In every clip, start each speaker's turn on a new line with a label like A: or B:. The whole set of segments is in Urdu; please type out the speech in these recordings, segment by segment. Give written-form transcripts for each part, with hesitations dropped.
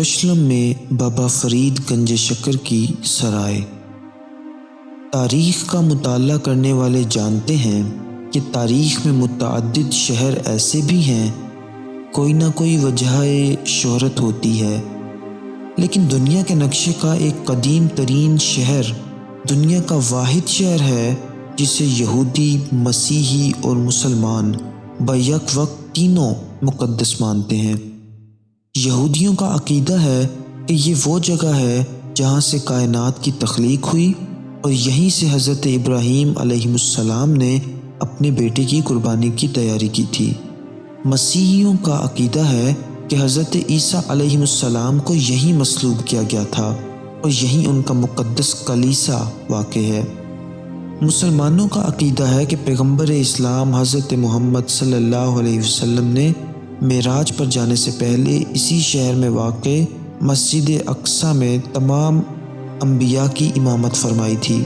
A: یروشلم میں بابا فرید گنج شکر کی سرائے۔ تاریخ کا مطالعہ کرنے والے جانتے ہیں کہ تاریخ میں متعدد شہر ایسے بھی ہیں، کوئی نہ کوئی وجہ شہرت ہوتی ہے، لیکن دنیا کے نقشے کا ایک قدیم ترین شہر، دنیا کا واحد شہر ہے جسے یہودی، مسیحی اور مسلمان بیک وقت تینوں مقدس مانتے ہیں۔ یہودیوں کا عقیدہ ہے کہ یہ وہ جگہ ہے جہاں سے کائنات کی تخلیق ہوئی اور یہیں سے حضرت ابراہیم علیہ السلام نے اپنے بیٹے کی قربانی کی تیاری کی تھی۔ مسیحیوں کا عقیدہ ہے کہ حضرت عیسیٰ علیہ السلام کو یہیں مصلوب کیا گیا تھا اور یہیں ان کا مقدس کلیسا واقع ہے۔ مسلمانوں کا عقیدہ ہے کہ پیغمبر اسلام حضرت محمد صلی اللہ علیہ وسلم نے معراج پر جانے سے پہلے اسی شہر میں واقع مسجد اقصیٰ میں تمام انبیاء کی امامت فرمائی تھی۔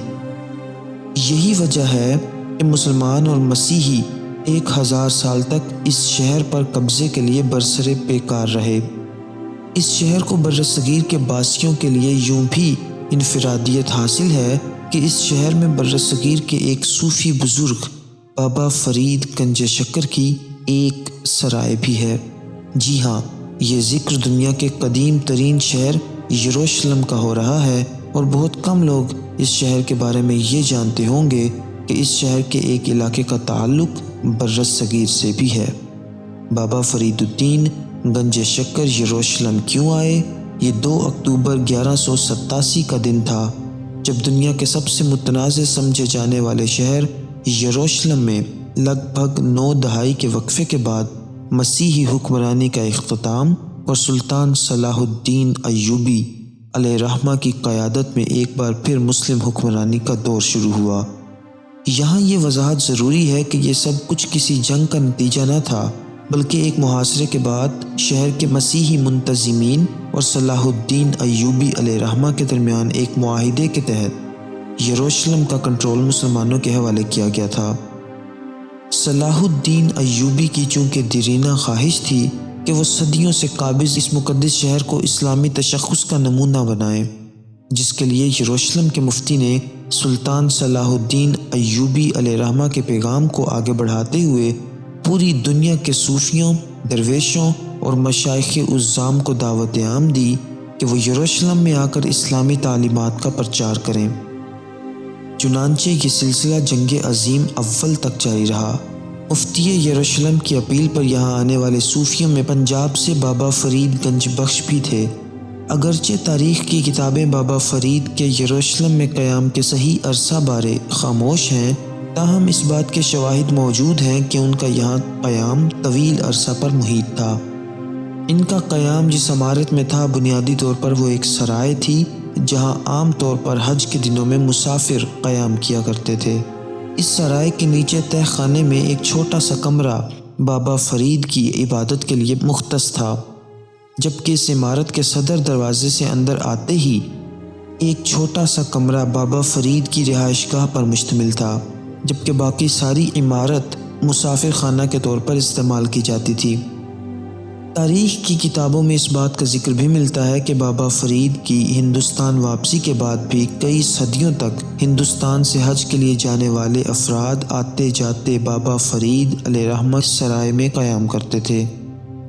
A: یہی وجہ ہے کہ مسلمان اور مسیحی 1000 سال تک اس شہر پر قبضے کے لیے برسر پیکار رہے۔ اس شہر کو برصغیر کے باسیوں کے لیے یوں بھی انفرادیت حاصل ہے کہ اس شہر میں برصغیر کے ایک صوفی بزرگ بابا فرید گنج شکر کی ایک سرائے بھی ہے۔ جی ہاں، یہ ذکر دنیا کے قدیم ترین شہر یروشلم کا ہو رہا ہے اور بہت کم لوگ اس شہر کے بارے میں یہ جانتے ہوں گے کہ اس شہر کے ایک علاقے کا تعلق برصغیر سے بھی ہے۔ بابا فرید الدین گنج شکر یروشلم کیوں آئے؟ یہ 2 اکتوبر 1187 کا دن تھا جب دنیا کے سب سے متنازع سمجھے جانے والے شہر یروشلم میں لگ بھگ 9 دہائی کے وقفے کے بعد مسیحی حکمرانی کا اختتام اور سلطان صلاح الدین ایوبی علیہ رحمہ کی قیادت میں ایک بار پھر مسلم حکمرانی کا دور شروع ہوا۔ یہاں یہ وضاحت ضروری ہے کہ یہ سب کچھ کسی جنگ کا نتیجہ نہ تھا، بلکہ ایک محاصرے کے بعد شہر کے مسیحی منتظمین اور صلاح الدین ایوبی علیہ رحمہ کے درمیان ایک معاہدے کے تحت یروشلم کا کنٹرول مسلمانوں کے حوالے کیا گیا تھا۔ صلاح الدین ایوبی کی چونکہ دیرینہ خواہش تھی کہ وہ صدیوں سے قابض اس مقدس شہر کو اسلامی تشخص کا نمونہ بنائے، جس کے لیے یروشلم کے مفتی نے سلطان صلاح الدین ایوبی علیہ رحمہ کے پیغام کو آگے بڑھاتے ہوئے پوری دنیا کے صوفیوں، درویشوں اور مشائخ عظام کو دعوت عام دی کہ وہ یروشلم میں آ کر اسلامی تعلیمات کا پرچار کریں۔ چنانچہ یہ سلسلہ جنگ عظیم اول تک جاری رہا۔ مفتی یروشلم کی اپیل پر یہاں آنے والے صوفیوں میں پنجاب سے بابا فرید گنج بخش بھی تھے۔ اگرچہ تاریخ کی کتابیں بابا فرید کے یروشلم میں قیام کے صحیح عرصہ بارے خاموش ہیں، تاہم اس بات کے شواہد موجود ہیں کہ ان کا یہاں قیام طویل عرصہ پر محیط تھا۔ ان کا قیام جس عمارت میں تھا، بنیادی طور پر وہ ایک سرائے تھی جہاں عام طور پر حج کے دنوں میں مسافر قیام کیا کرتے تھے۔ اس سرائے کے نیچے تہ خانے میں ایک چھوٹا سا کمرہ بابا فرید کی عبادت کے لیے مختص تھا، جبکہ اس عمارت کے صدر دروازے سے اندر آتے ہی ایک چھوٹا سا کمرہ بابا فرید کی رہائش گاہ پر مشتمل تھا، جبکہ باقی ساری عمارت مسافر خانہ کے طور پر استعمال کی جاتی تھی۔ تاریخ کی کتابوں میں اس بات کا ذکر بھی ملتا ہے کہ بابا فرید کی ہندوستان واپسی کے بعد بھی کئی صدیوں تک ہندوستان سے حج کے لیے جانے والے افراد آتے جاتے بابا فرید علیہ رحمہ سرائے میں قیام کرتے تھے۔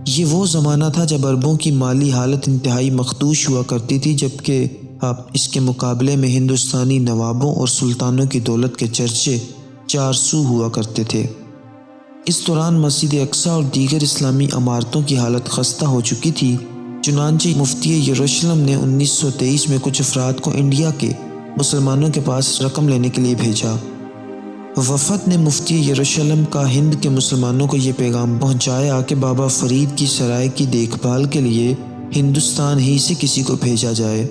A: یہ وہ زمانہ تھا جب عربوں کی مالی حالت انتہائی مخدوش ہوا کرتی تھی، جبکہ اب اس کے مقابلے میں ہندوستانی نوابوں اور سلطانوں کی دولت کے چرچے 4 سو ہوا کرتے تھے۔ اس دوران مسجد اقصیٰ اور دیگر اسلامی عمارتوں کی حالت خستہ ہو چکی تھی، چنانچہ مفتی یروشلم نے 1923 میں کچھ افراد کو انڈیا کے مسلمانوں کے پاس رقم لینے کے لیے بھیجا۔ وفد نے مفتی یروشلم کا ہند کے مسلمانوں کو یہ پیغام پہنچایا کہ بابا فرید کی سرائے کی دیکھ بھال کے لیے ہندوستان ہی سے کسی کو بھیجا جائے۔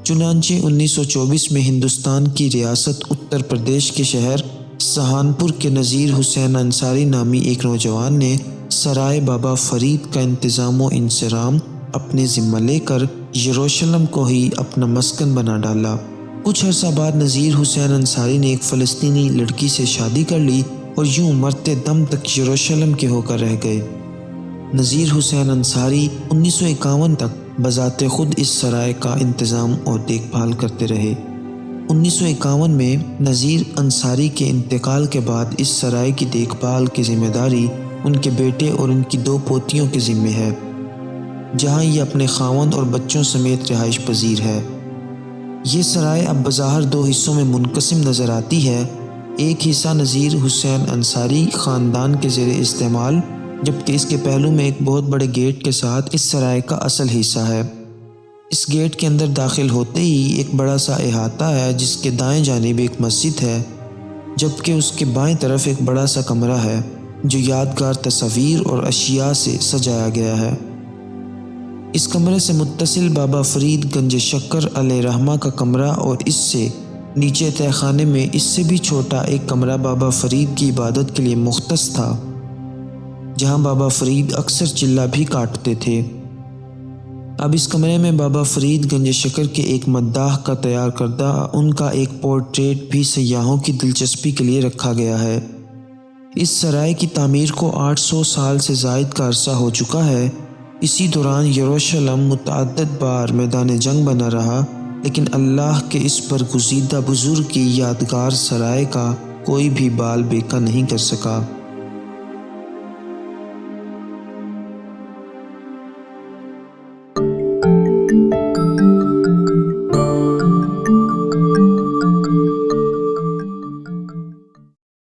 A: چنانچہ 1924 میں ہندوستان کی ریاست اتر پردیش کے شہر سہارنپور کے نذیر حسین انصاری نامی ایک نوجوان نے سرائے بابا فرید کا انتظام و انصرام اپنے ذمہ لے کر یروشلم کو ہی اپنا مسکن بنا ڈالا۔ کچھ عرصہ بعد نذیر حسین انصاری نے ایک فلسطینی لڑکی سے شادی کر لی اور یوں مرتے دم تک یروشلم کے ہو کر رہ گئے۔ نذیر حسین انصاری 1951 تک بذات خود اس سرائے کا انتظام اور دیکھ بھال کرتے رہے۔ 1951 میں نذیر انصاری کے انتقال کے بعد اس سرائے کی دیکھ بھال کی ذمہ داری ان کے بیٹے اور ان کی 2 پوتیوں کے ذمے ہے، جہاں یہ اپنے خاوند اور بچوں سمیت رہائش پذیر ہے۔ یہ سرائے اب بظاہر 2 حصوں میں منقسم نظر آتی ہے۔ ایک حصہ نذیر حسین انصاری خاندان کے زیر استعمال، جبکہ اس کے پہلو میں ایک بہت بڑے گیٹ کے ساتھ اس سرائے کا اصل حصہ ہے۔ اس گیٹ کے اندر داخل ہوتے ہی ایک بڑا سا احاطہ ہے، جس کے دائیں جانب ایک مسجد ہے، جبکہ اس کے بائیں طرف ایک بڑا سا کمرہ ہے جو یادگار تصاویر اور اشیاء سے سجایا گیا ہے۔ اس کمرے سے متصل بابا فرید گنج شکر علیہ رحمہ کا کمرہ اور اس سے نیچے تہہ خانے میں اس سے بھی چھوٹا ایک کمرہ بابا فرید کی عبادت کے لیے مختص تھا، جہاں بابا فرید اکثر چلہ بھی کاٹتے تھے۔ اب اس کمرے میں بابا فرید گنج شکر کے ایک مداح کا تیار کردہ ان کا ایک پورٹریٹ بھی سیاحوں کی دلچسپی کے لیے رکھا گیا ہے۔ اس سرائے کی تعمیر کو 800 سال سے زائد کا عرصہ ہو چکا ہے۔ اسی دوران یروشلم متعدد بار میدان جنگ بنا رہا، لیکن اللہ کے اس برگزیدہ بزرگ کی یادگار سرائے کا کوئی بھی بال بیکا نہیں کر سکا۔